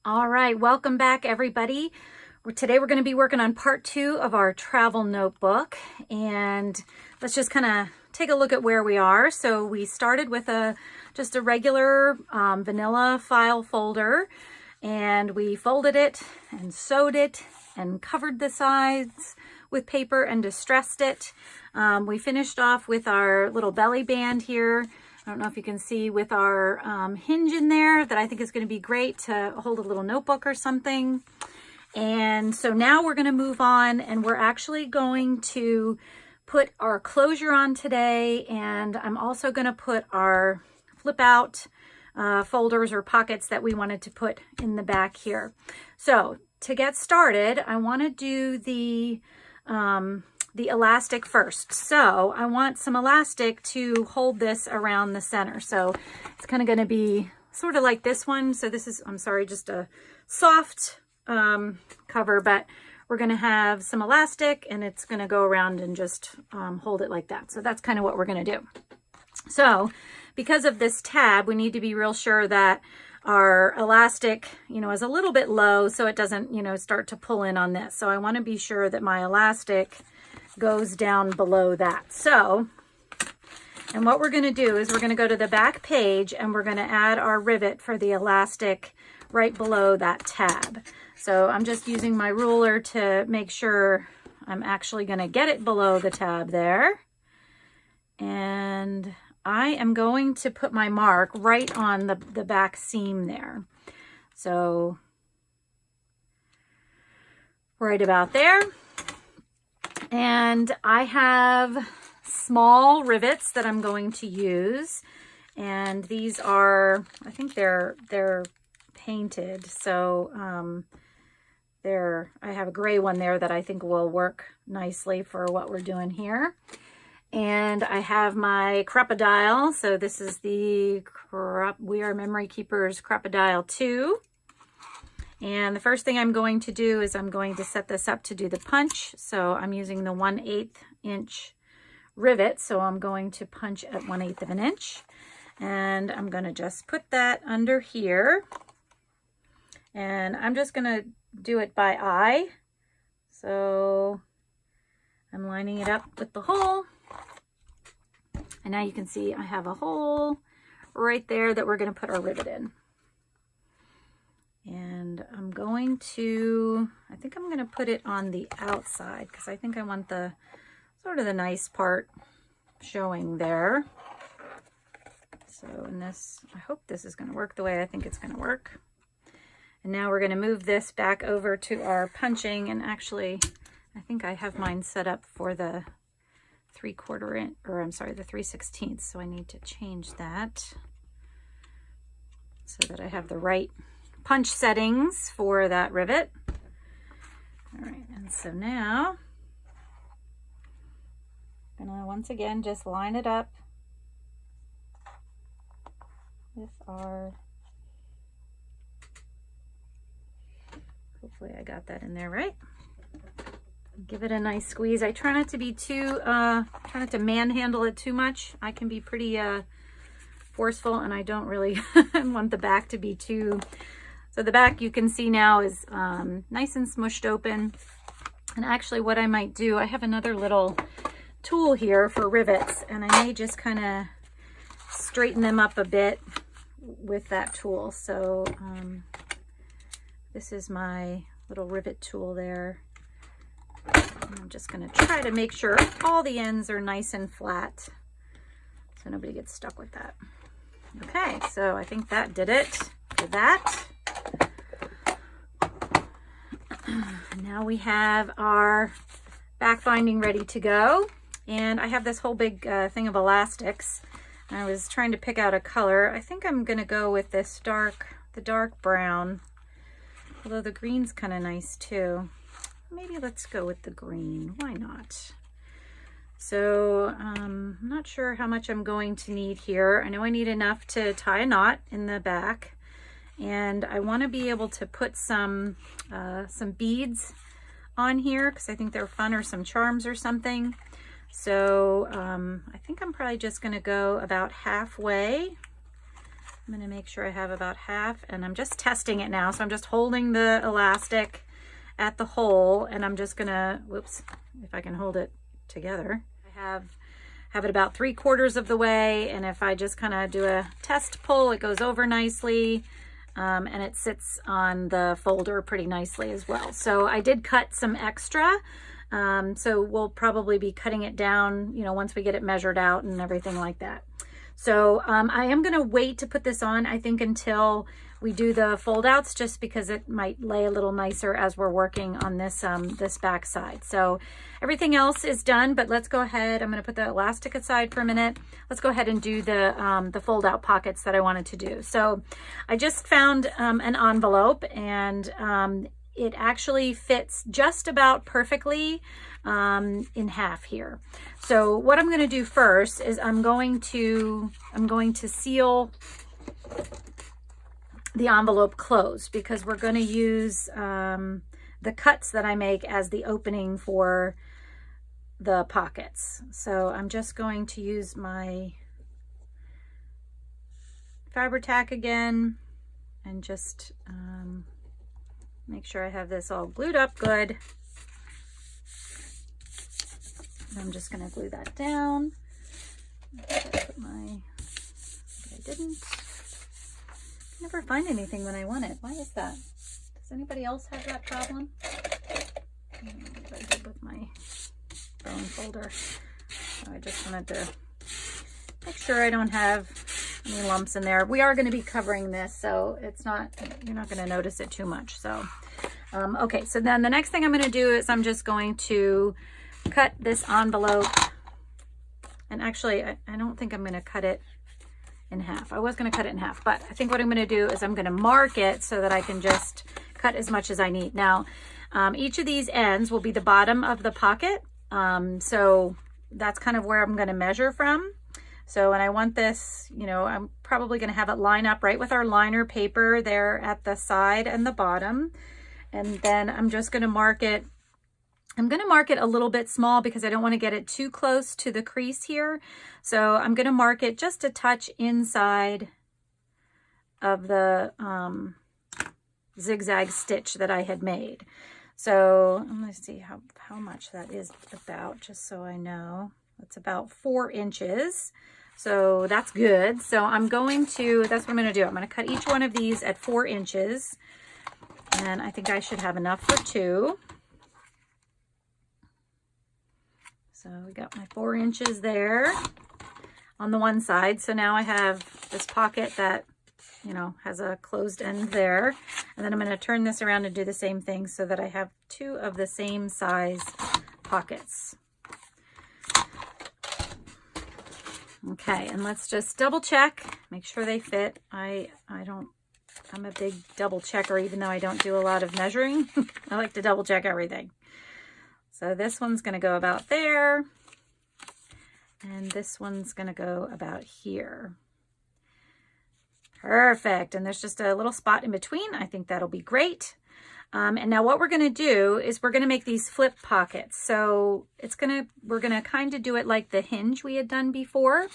All right, welcome back everybody. Today we're going to be working on part 2 of our travel notebook, and let's just kind of take a look at where we are. So we started with just a regular vanilla file folder, and we folded it and sewed it and covered the sides with paper and distressed it. We finished off with our little belly band here. I don't know if you can see with our hinge in there that I think is going to be great to hold a little notebook or something. And so now we're going to move on, and we're actually going to put our closure on today. And I'm also going to put our flip out folders or pockets that we wanted to put in the back here. So to get started, I want to do the elastic first. So I want some elastic to hold this around the center. So it's kind of going to be sort of like this one. So this is, I'm sorry, just a soft cover, but we're going to have some elastic and it's going to go around and just hold it like that. So that's kind of what we're going to do. So because of this tab, we need to be real sure that our elastic, is a little bit low so it doesn't, start to pull in on this. So I want to be sure that my elastic goes down below that. So, and what we're going to do is we're going to go to the back page and we're going to add our rivet for the elastic right below that tab. So I'm just using my ruler to make sure I'm actually going to get it below the tab there. And I am going to put my mark right on the back seam there. So right about there. And I have small rivets that I'm going to use, and these are, I think they're painted. So I have a gray one there that I think will work nicely for what we're doing here. And I have my Crocodile. So this is the We Are Memory Keepers Crocodile 2. And the first thing I'm going to do is I'm going to set this up to do the punch. So I'm using the 1/8 inch rivet. So I'm going to punch at 1/8 of an inch. And I'm going to just put that under here. And I'm just going to do it by eye. So I'm lining it up with the hole. And now you can see I have a hole right there that we're going to put our rivet in. And I'm going to, I think I'm going to put it on the outside because I think I want the sort of the nice part showing there. So in this, I hope this is going to work the way I think it's going to work. And now we're going to move this back over to our punching. And actually, I think I have mine set up for the 3/4 inch, or I'm sorry, the 3/16. So I need to change that so that I have the right punch settings for that rivet. All right, and so now I'm gonna once again just line it up with our, hopefully I got that in there right. Give it a nice squeeze. I try not to be too, try not to manhandle it too much. I can be pretty forceful, and I don't really want the back to be too. So the back, you can see now, is nice and smushed open. And actually what I might do, I have another little tool here for rivets, and I may just kind of straighten them up a bit with that tool. So this is my little rivet tool there. And I'm just going to try to make sure all the ends are nice and flat so nobody gets stuck with that. Okay, so I think that did it for that. Now we have our back binding ready to go, and I have this whole big thing of elastics. I was trying to pick out a color. I think I'm going to go with this the dark brown, although the green's kind of nice too. Maybe let's go with the green. Why not? So I'm not sure how much I'm going to need here. I know I need enough to tie a knot in the back, and I want to be able to put some beads on here because I think they're fun, or some charms or something. So I think I'm probably just going to go about halfway I'm going to make sure I have about half, and I'm just testing it now. So I'm just holding the elastic at the hole, and I'm just going to, whoops, if I can hold it together. I have it about 3/4 of the way, and if I just kind of do a test pull, it goes over nicely, and it sits on the folder pretty nicely as well. So I did cut some extra, so we'll probably be cutting it down, you know, once we get it measured out and everything like that. So I am going to wait to put this on, I think, until we do the fold outs, just because it might lay a little nicer as we're working on this this back side. So everything else is done, but let's go ahead. I'm going to put the elastic aside for a minute. Let's go ahead and do the fold out pockets that I wanted to do. So I just found an envelope, and it actually fits just about perfectly in half here. So what I'm going to do first is I'm going to seal the envelope closed, because we're going to use the cuts that I make as the opening for the pockets. So I'm just going to use my Fabri-Tac again, and just make sure I have this all glued up good. I'm just going to glue that down. I didn't never find anything when I want it. Why is that? Does anybody else have that problem? I did with my bone folder. So I just wanted to make sure I don't have any lumps in there. We are going to be covering this, so it's not, you're not going to notice it too much. So, okay. So then the next thing I'm going to do is I'm just going to cut this envelope, and actually I don't think I'm going to cut it in half. I was going to cut it in half, but I think what I'm going to do is I'm going to mark it so that I can just cut as much as I need. Now, each of these ends will be the bottom of the pocket, so that's kind of where I'm going to measure from. So when I want this, you know, I'm probably going to have it line up right with our liner paper there at the side and the bottom, and then I'm just going to mark it. I'm going to mark it a little bit small because I don't want to get it too close to the crease here. So I'm going to mark it just a touch inside of the zigzag stitch that I had made. So I'm going to see how much that is about, just so I know. It's about 4 inches. So that's good. So I'm going to, that's what I'm going to do. I'm going to cut each one of these at 4 inches. And I think I should have enough for 2. So we got my 4 inches there on the one side. So now I have this pocket that, you know, has a closed end there. And then I'm going to turn this around and do the same thing so that I have 2 of the same size pockets. Okay, and let's just double check, make sure they fit. I'm a big double checker, even though I don't do a lot of measuring. I like to double check everything. So this one's going to go about there, and this one's going to go about here. Perfect. And there's just a little spot in between. I think that'll be great. And now what we're going to do is we're going to make these flip pockets. So we're going to kind of do it like the hinge we had done before.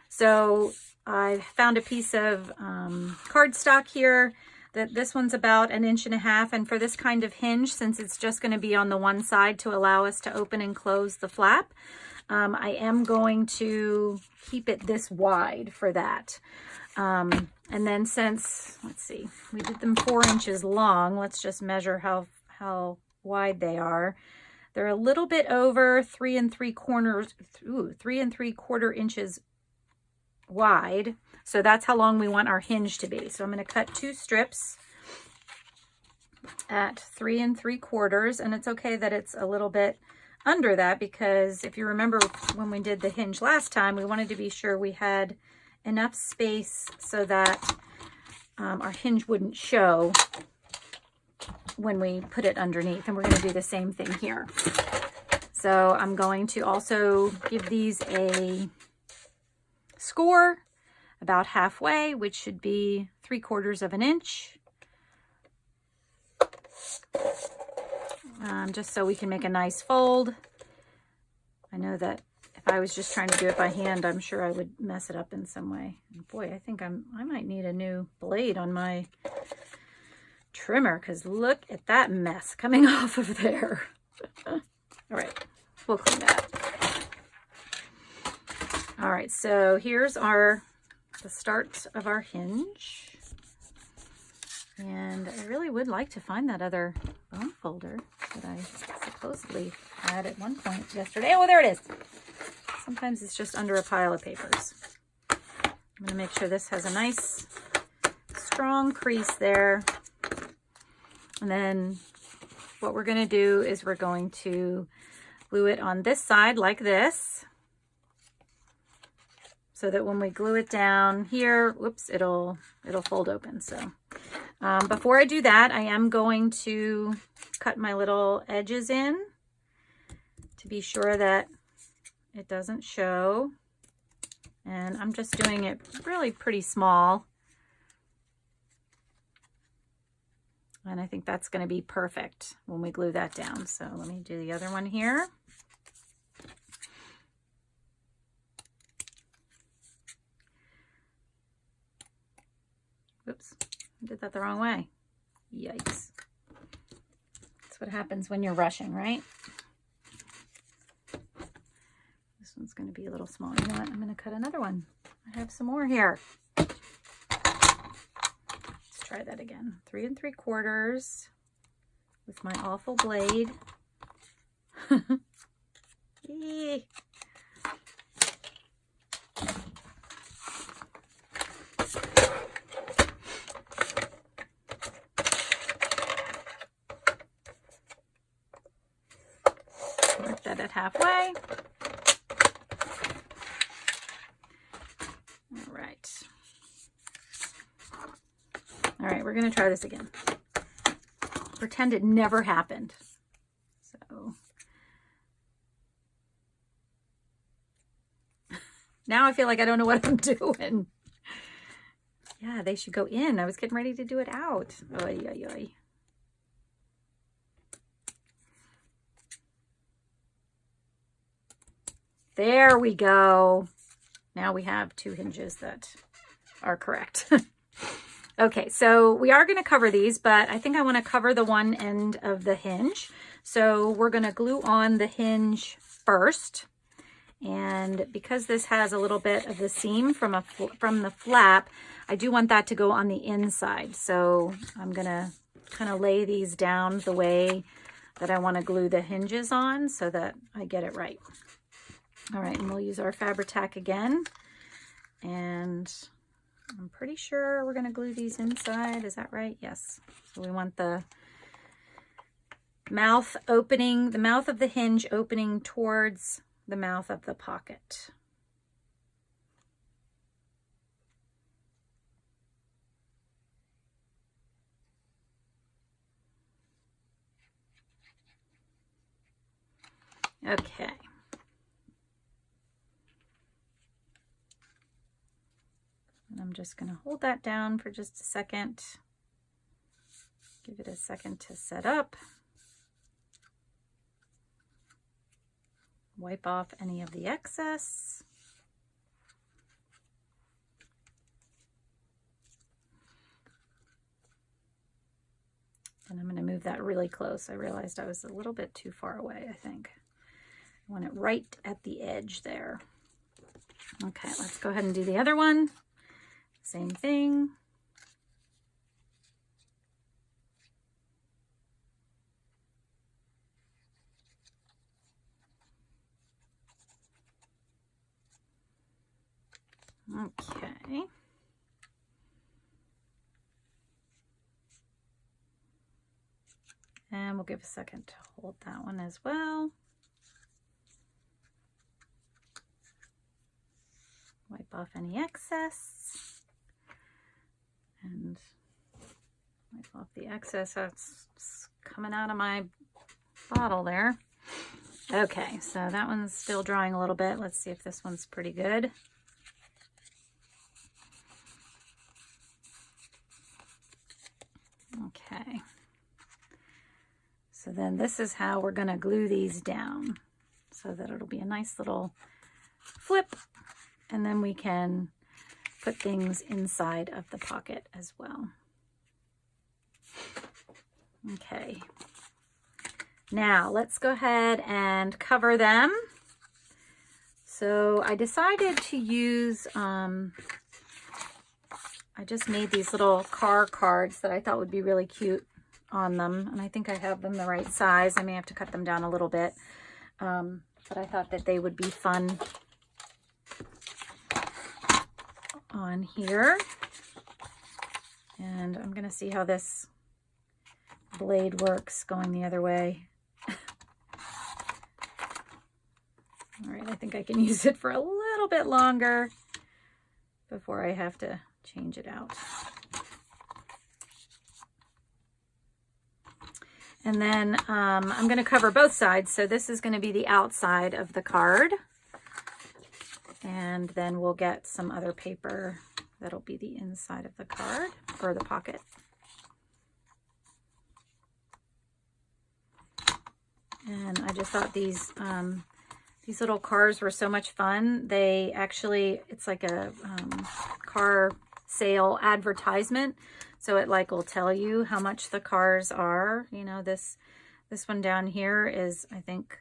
So I found a piece of cardstock here. This one's about 1.5 inches, and for this kind of hinge, since it's just going to be on the one side to allow us to open and close the flap, I am going to keep it this wide for that. And then since, let's see, we did them 4 inches long, let's just measure how wide they are. They're a little bit over 3 3¾ inches wide. So that's how long we want our hinge to be. So I'm going to cut 2 strips at 3 3/4, and it's okay that it's a little bit under that, because if you remember when we did the hinge last time, we wanted to be sure we had enough space so that our hinge wouldn't show when we put it underneath. And we're going to do the same thing here. So I'm going to also give these a score about halfway, which should be 3/4 inch. Just so we can make a nice fold. I know that if I was just trying to do it by hand, I'm sure I would mess it up in some way. And boy, I think I might need a new blade on my trimmer, because look at that mess coming off of there. All right, we'll clean that up. All right, so here's the start of our hinge. And I really would like to find that other bone folder that I supposedly had at one point yesterday. Oh, there it is. Sometimes it's just under a pile of papers. I'm going to make sure this has a nice strong crease there. And then what we're going to do is we're going to glue it on this side like this, so that when we glue it down here, whoops, it'll fold open. So before I do that, I am going to cut my little edges in to be sure that it doesn't show. And I'm just doing it really pretty small. And I think that's going to be perfect when we glue that down. So let me do the other one here. Oops, I did that the wrong way. Yikes. That's what happens when you're rushing, right? This one's going to be a little small. You know what? I'm going to cut another one. I have some more here. Let's try that again. 3 3/4 with my awful blade. Eee. Mark that at halfway. All right. All right, we're going to try this again. Pretend it never happened. So now I feel like I don't know what I'm doing. Yeah, they should go in. I was getting ready to do it out. Oy, oy, oy. There we go. Now we have 2 hinges that are correct. Okay, so we are going to cover these, but I think I want to cover the one end of the hinge. So we're going to glue on the hinge first. And because this has a little bit of the seam from the flap, I do want that to go on the inside. So I'm going to kind of lay these down the way that I want to glue the hinges on so that I get it right. All right, and we'll use our Fabri-Tac again. And I'm pretty sure we're going to glue these inside. Is that right? Yes. So we want the mouth opening, the mouth of the hinge opening towards the mouth of the pocket. Okay. And I'm just going to hold that down for just a second. Give it a second to set up. Wipe off any of the excess. And I'm going to move that really close. I realized I was a little bit too far away, I think. I want it right at the edge there. Okay, let's go ahead and do the other one. Same thing. Okay. And we'll give a second to hold that one as well. Wipe off any excess. And wipe off the excess that's coming out of my bottle there. Okay, so that one's still drying a little bit. Let's see if this one's pretty good. Okay. So then this is how we're going to glue these down so that it'll be a nice little flip, and then we can put things inside of the pocket as well. Okay, now let's go ahead and cover them. So I decided to use, I just made these little car cards that I thought would be really cute on them, and I think I have them the right size. I may have to cut them down a little bit, but I thought that they would be fun on here. And I'm gonna see how this blade works going the other way. All right, I think I can use it for a little bit longer before I have to change it out. And then I'm going to cover both sides. So this is going to be the outside of the card. And then we'll get some other paper that'll be the inside of the card or the pocket. And I just thought these little cars were so much fun. They actually, it's like a car sale advertisement. So it like will tell you how much the cars are. You know, this one down here is, I think,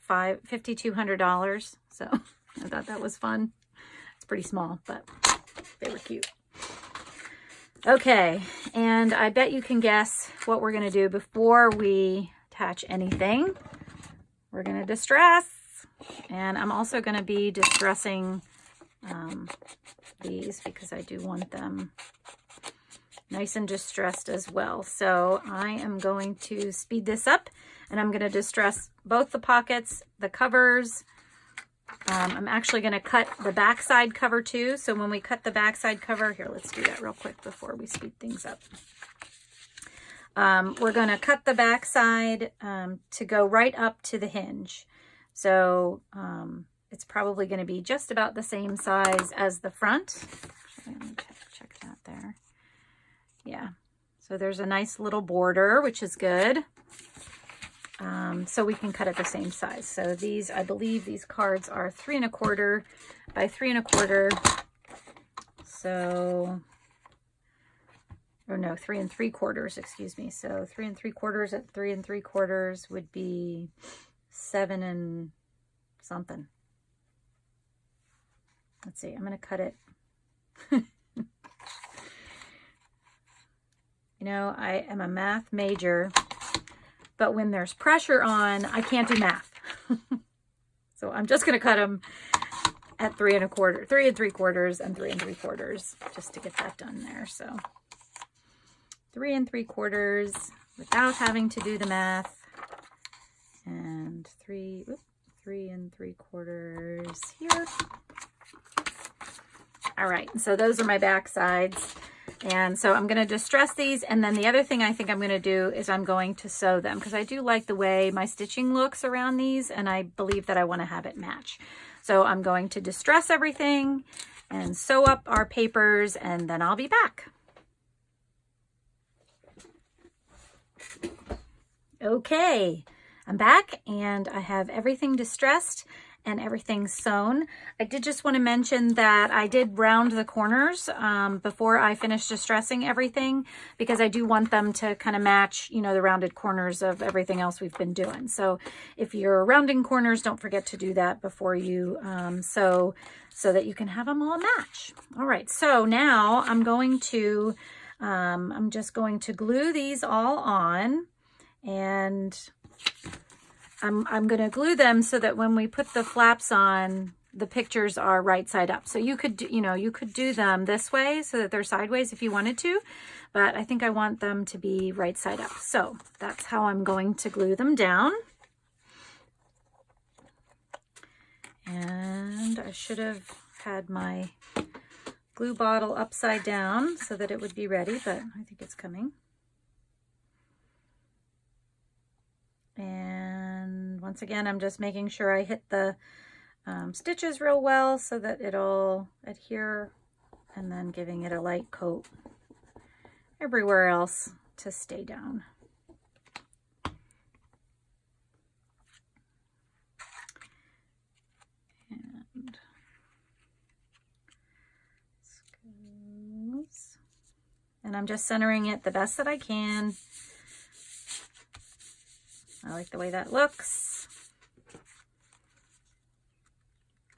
$5,200. So I thought that was fun. It's pretty small, but they were cute. Okay, and I bet you can guess what we're gonna do before we attach anything. We're gonna distress, and I'm also gonna be distressing these because I do want them nice and distressed as well. So I am going to speed this up, and I'm going to distress both the pockets, the covers. I'm actually going to cut the backside cover too. So when we cut the backside cover, here, let's do that real quick before we speed things up. We're going to cut the backside to go right up to the hinge. So it's probably going to be just about the same size as the front. Let me check that there. Yeah, so there's a nice little border, which is good. So we can cut it the same size. So these, I believe these cards are 3 1/4 by 3 1/4. So, or no, 3 3/4, excuse me. So 3 3/4 at 3 3/4 would be 7 and something. Let's see, I'm going to cut it. You know, I am a math major, but when there's pressure on, I can't do math. So I'm just going to cut them at 3 1/4, 3 3/4, and 3 3/4, just to get that done there. So 3 3/4 without having to do the math, and 3 3/4 here. All right, so those are my back sides. And so I'm going to distress these, and then the other thing I think I'm going to do is I'm going to sew them, because I do like the way my stitching looks around these, and I believe that I want to have it match. So I'm going to distress everything and sew up our papers, and then I'll be back. Okay, I'm back, and I have everything distressed and everything sewn. I did just want to mention that I did round the corners before I finished distressing everything, because I do want them to kind of match, you know, the rounded corners of everything else we've been doing. So if you're rounding corners, don't forget to do that before you sew, so that you can have them all match. All right, so now I'm going to, I'm just going to glue these all on, and I'm going to glue them so that when we put the flaps on, the pictures are right side up. So you could, you know, you could do them this way so that they're sideways if you wanted to, but I think I want them to be right side up. So that's how I'm going to glue them down. And I should have had my glue bottle upside down so that it would be ready, but I think it's coming. And once again, I'm just making sure I hit the stitches real well so that it'll adhere, and then giving it a light coat everywhere else to stay down. And And I'm just centering it the best that I can. I like the way that looks.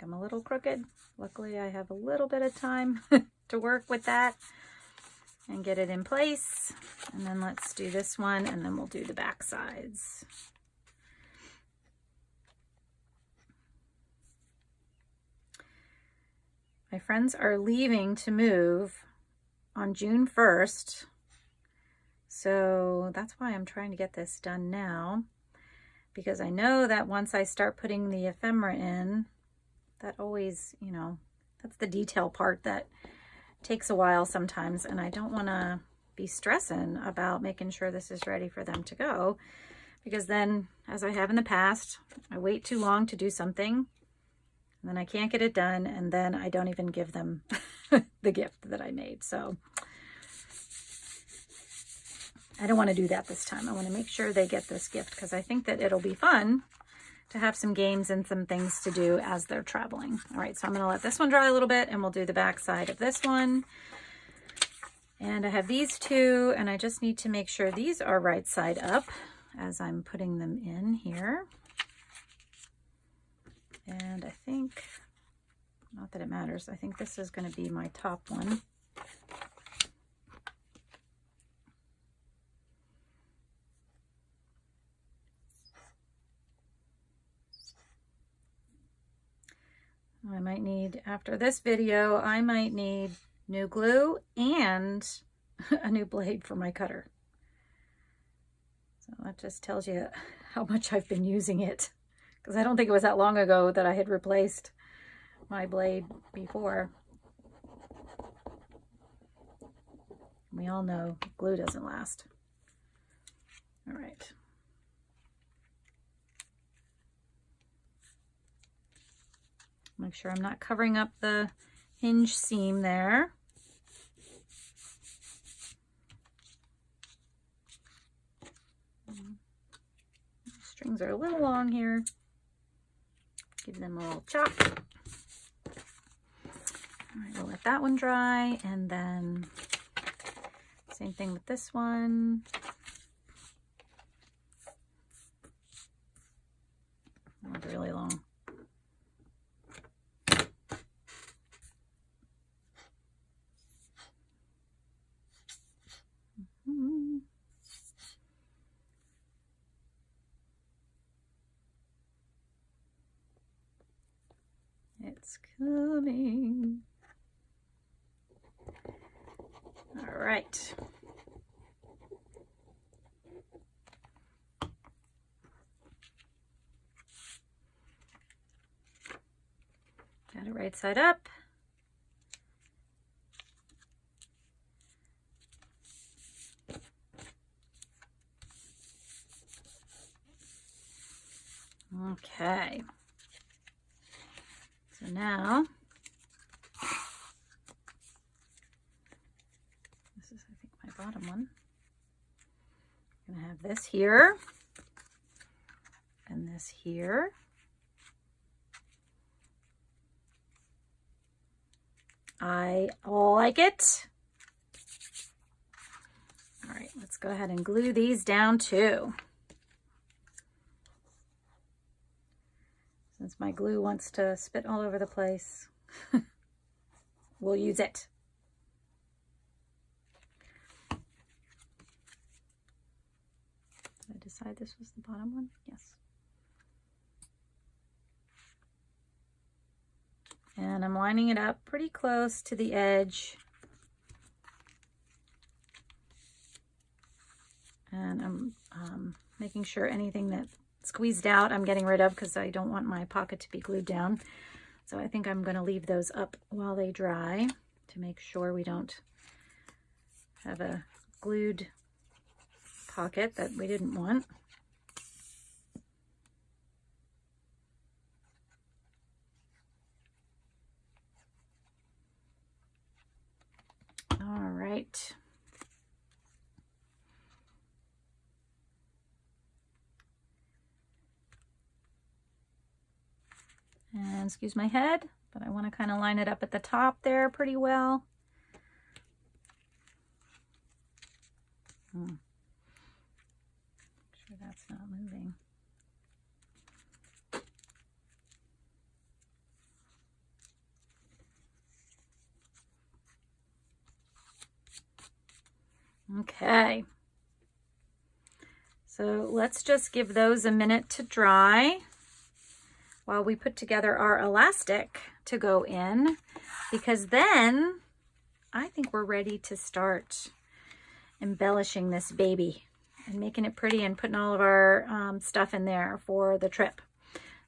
I'm a little crooked. Luckily, I have a little bit of time to work with that and get it in place. And then let's do this one, and then we'll do the back sides. My friends are leaving to move on June 1st. So that's why I'm trying to get this done now, because I know that once I start putting the ephemera in, that always, you know, that's the detail part that takes a while sometimes, and I don't want to be stressing about making sure this is ready for them to go, because then, as I have in the past, I wait too long to do something, and then I can't get it done, and then I don't even give them the gift that I made. So I don't want to do that this time. I want to make sure they get this gift, because I think that it'll be fun to have some games and some things to do as they're traveling. All right, so I'm going to let this one dry a little bit, and we'll do the back side of this one. And I have these two, and I just need to make sure these are right side up as I'm putting them in here. And I think, not that it matters, I think this is going to be my top one. I might need, after this video, I might need new glue and a new blade for my cutter. So that just tells you how much I've been using it, because I don't think it was that long ago that I had replaced my blade before. We all know glue doesn't last. All right. Make sure I'm not covering up the hinge seam there. Strings are a little long here. Give them a little chop. All right, we'll let that one dry, and then same thing with this one. Not really long. It's coming. All right. Got it right side up. Okay. So now, this is, I think, my bottom one. I'm gonna have this here and this here. I like it. All right, let's go ahead and glue these down too. Since my glue wants to spit all over the place, we'll use it. Did I decide this was the bottom one? Yes. And I'm lining it up pretty close to the edge. And I'm making sure anything that squeezed out I'm getting rid of, because I don't want my pocket to be glued down. So I think I'm going to leave those up while they dry to make sure we don't have a glued pocket that we didn't want. All right. And excuse my head, but I want to kind of line it up at the top there pretty well. Make sure that's not moving. Okay. So let's just give those a minute to dry while we put together our elastic to go in, because then I think we're ready to start embellishing this baby and making it pretty and putting all of our stuff in there for the trip.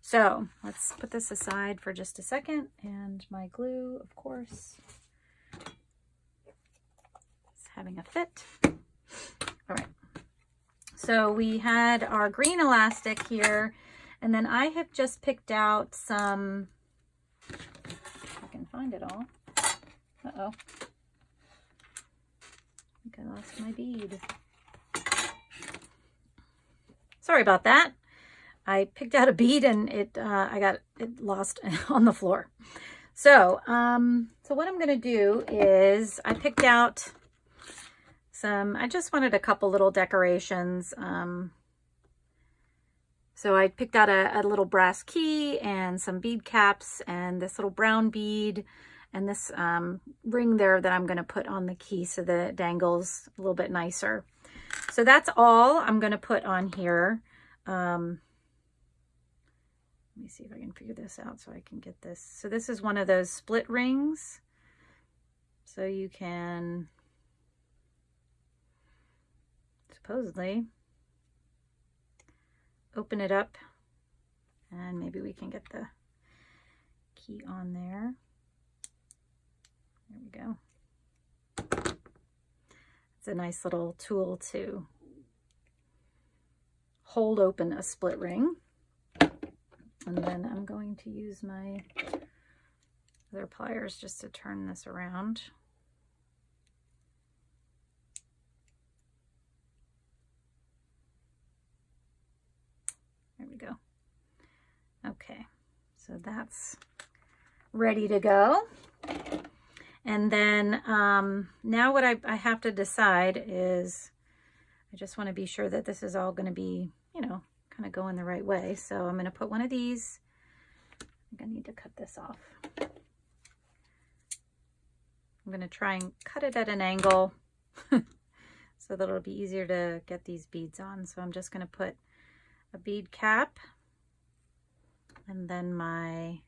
So let's put this aside for just a second, and my glue, of course, is having a fit. All right. So we had our green elastic here, and then I have just picked out some, if I can find it all. Uh-oh. I think I lost my bead. Sorry about that. I picked out a bead and I got it lost on the floor. So, so what I'm going to do is I picked out I just wanted a couple little decorations. So I picked out a little brass key and some bead caps and this little brown bead and this ring there that I'm going to put on the key so that it dangles a little bit nicer. So that's all I'm going to put on here. Let me see if I can figure this out so I can get this. So this is one of those split rings. So you can supposedly open it up and maybe we can get the key on there. There we go. It's a nice little tool to hold open a split ring. And then I'm going to use my other pliers just to turn this around. There we go. Okay, so that's ready to go. And then now what I have to decide is I just want to be sure that this is all going to be, you know, kind of going the right way. So I'm going to put one of these. I think I need to cut this off. I'm going to try and cut it at an angle so that it'll be easier to get these beads on. So I'm just going to put a bead cap and then my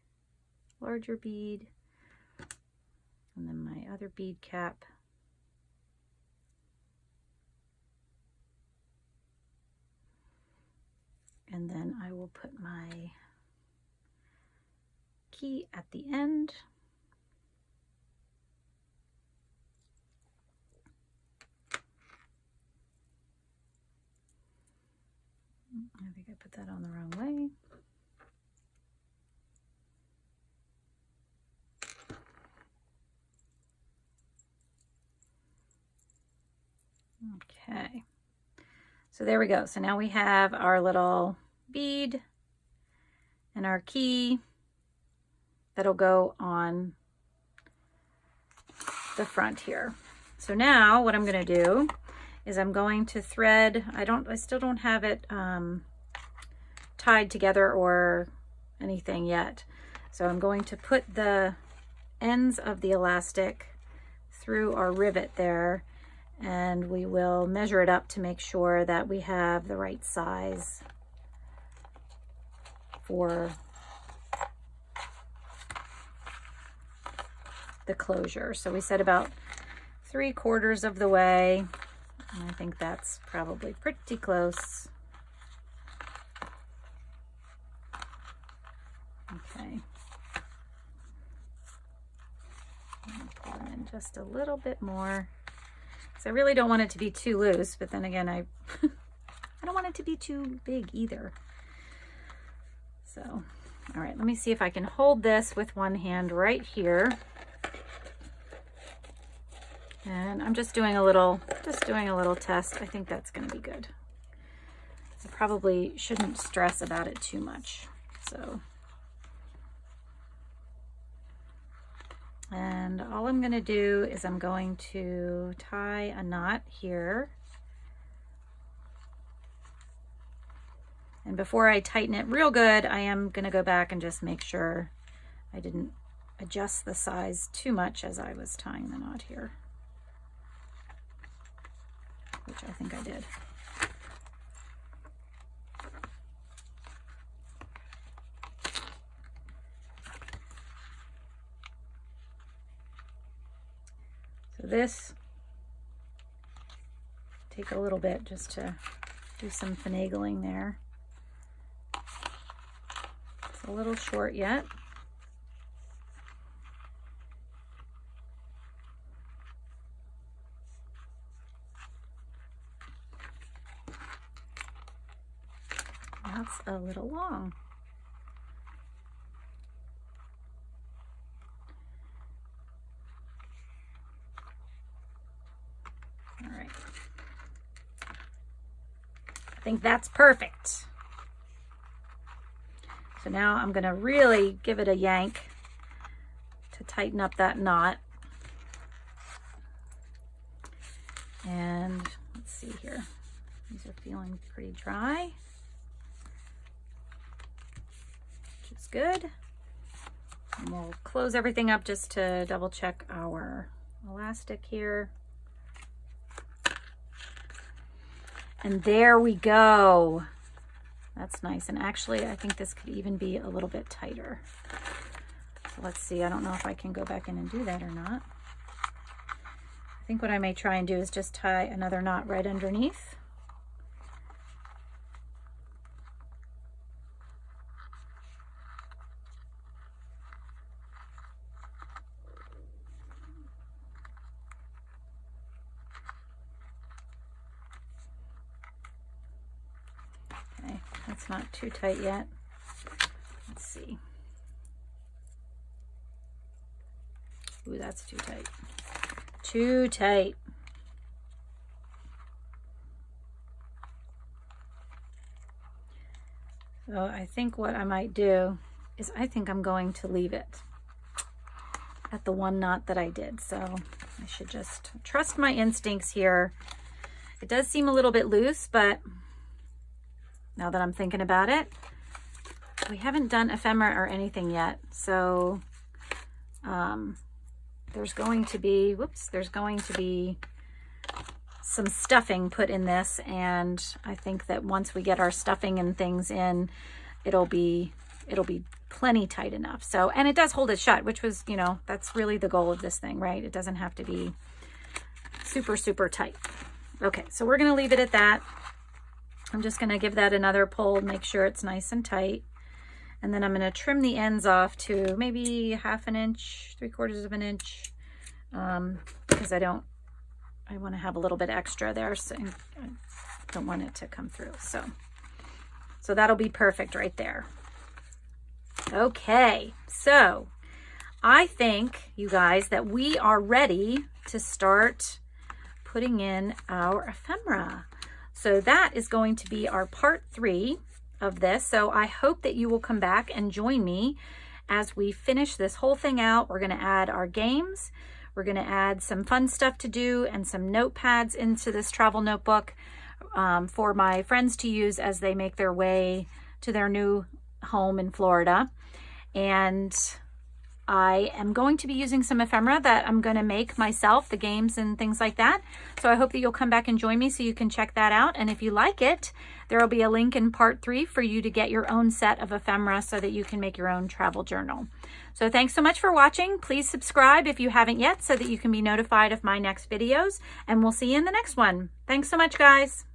larger bead and then my other bead cap. And then I will put my key at the end. I think I put that on the wrong way. Okay. So there we go. So now we have our little bead and our key that'll go on the front here. So now what I'm going to do is I'm going to thread, I still don't have it tied together or anything yet. So I'm going to put the ends of the elastic through our rivet there, and we will measure it up to make sure that we have the right size for the closure. So we said about 3/4 of the way, and I think that's probably pretty close. Okay. Pull it in just a little bit more. So I really don't want it to be too loose, but then again, I don't want it to be too big either. So, all right, let me see if I can hold this with one hand right here. And I'm just doing a little test. I think that's going to be good. I probably shouldn't stress about it too much. So, and all I'm going to do is I'm going to tie a knot here And before I tighten it real good, I am going to go back and just make sure I didn't adjust the size too much as I was tying the knot here, which I think I did. So this, take a little bit just to do some finagling there. It's a little short yet. That's a little long. All right. I think that's perfect. So now I'm going to really give it a yank to tighten up that knot. And let's see here. These are feeling pretty dry, which is good. And we'll close everything up just to double check our elastic here. And there we go. That's nice. And actually, I think this could even be a little bit tighter. So let's see. I don't know if I can go back in and do that or not. I think what I may try and do is just tie another knot right underneath. That's not too tight yet. Let's see. Ooh, that's too tight. Too tight. So I think what I might do is I think I'm going to leave it at the one knot that I did. So I should just trust my instincts here. It does seem a little bit loose, but now that I'm thinking about it, we haven't done ephemera or anything yet. So there's going to be, there's going to be some stuffing put in this. And I think that once we get our stuffing and things in, it'll be plenty tight enough. So, and it does hold it shut, which was, you know, that's really the goal of this thing, right? It doesn't have to be super, super tight. Okay, so we're going to leave it at that. I'm just going to give that another pull, make sure it's nice and tight. And then I'm going to trim the ends off to maybe 1/2 inch, 3/4 of an inch, because I want to have a little bit extra there, so I don't want it to come through. So that'll be perfect right there. Okay, so I think, you guys, that we are ready to start putting in our ephemera. So that is going to be our part 3 of this. So I hope that you will come back and join me as we finish this whole thing out. We're going to add our games. We're going to add some fun stuff to do and some notepads into this travel notebook for my friends to use as they make their way to their new home in Florida. And I am going to be using some ephemera that I'm going to make myself, the games and things like that. So I hope that you'll come back and join me so you can check that out. And if you like it, there will be a link in part 3 for you to get your own set of ephemera so that you can make your own travel journal. So thanks so much for watching. Please subscribe if you haven't yet so that you can be notified of my next videos. And we'll see you in the next one. Thanks so much, guys.